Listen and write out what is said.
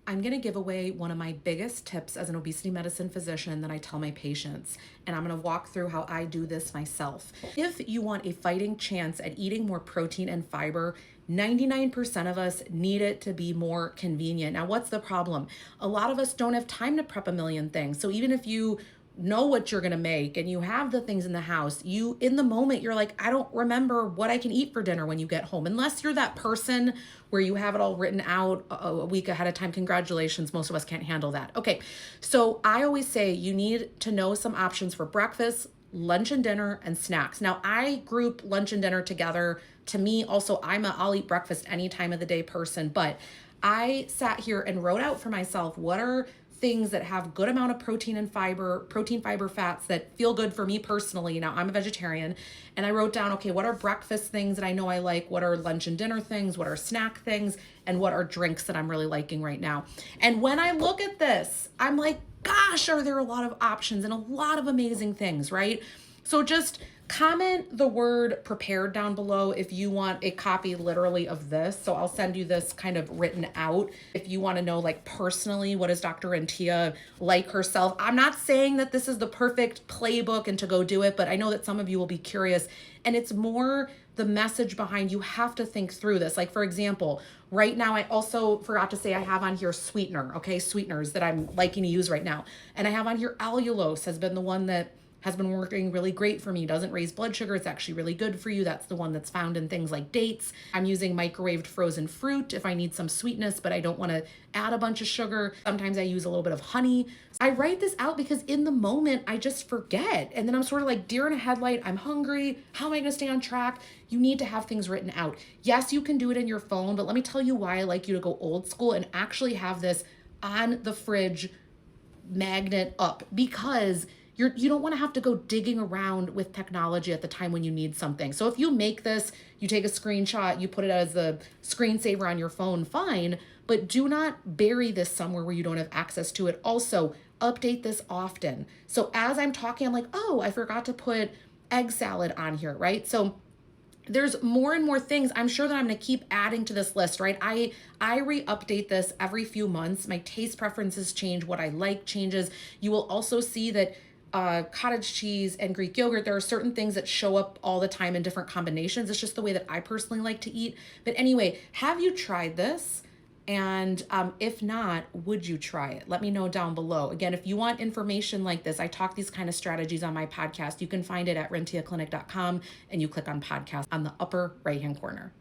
I'm going to give away one of my biggest tips as an obesity medicine physician that I tell my patients, and I'm going to walk through how I do this myself. If you want a fighting chance at eating more protein and fiber, 99% of us need it to be more convenient. Now, what's the problem? A lot of us don't have time to prep a million things. So even if you know what you're going to make and you have the things in the house, you in the moment you're like, I don't remember what I can eat for dinner when you get home. Unless you're that person where you have it all written out a week ahead of time. Congratulations, most of us can't handle that. Okay, so I always say you need to know some options for breakfast, lunch and dinner, and snacks. Now I group lunch and dinner together. To me also, I'll eat breakfast any time of the day person, but I sat here and wrote out for myself what are things that have good amount of protein, fiber, fats that feel good for me personally. Now I'm a vegetarian, and I wrote down, okay, what are breakfast things that I know I like? What are lunch and dinner things? What are snack things? And what are drinks that I'm really liking right now? And when I look at this, I'm like, gosh, are there a lot of options and a lot of amazing things, right? So just comment the word prepared down below if you want a copy literally of this. So I'll send you this kind of written out. If you want to know like personally, what is Dr. Rentia like herself? I'm not saying that this is the perfect playbook and to go do it, but I know that some of you will be curious, and it's more the message behind you have to think through this. Like for example, right now, I also forgot to say I have on here sweetener, okay? Sweeteners that I'm liking to use right now. And I have on here allulose has been the one that has been working really great for me. Doesn't raise blood sugar. It's actually really good for you. That's the one that's found in things like dates. I'm using microwaved frozen fruit if I need some sweetness, but I don't want to add a bunch of sugar. Sometimes I use a little bit of honey. I write this out because in the moment I just forget. And then I'm sort of like deer in a headlight. I'm hungry. How am I going to stay on track? You need to have things written out. Yes, you can do it in your phone, but let me tell you why I like you to go old school and actually have this on the fridge magnet up, because you don't want to have to go digging around with technology at the time when you need something. So if you make this, you take a screenshot, you put it as the screensaver on your phone, fine, but do not bury this somewhere where you don't have access to it. Also, update this often. So as I'm talking, I'm like, oh, I forgot to put egg salad on here, right? So there's more and more things. I'm sure that I'm going to keep adding to this list, right? I re-update this every few months. My taste preferences change. What I like changes. You will also see that cottage cheese and Greek yogurt, there are certain things that show up all the time in different combinations. It's just the way that I personally like to eat. But anyway, have you tried this? And if not, would you try it? Let me know down below. Again, if you want information like this, I talk these kind of strategies on my podcast. You can find it at rentiaclinic.com, and you click on podcast on the upper right-hand corner.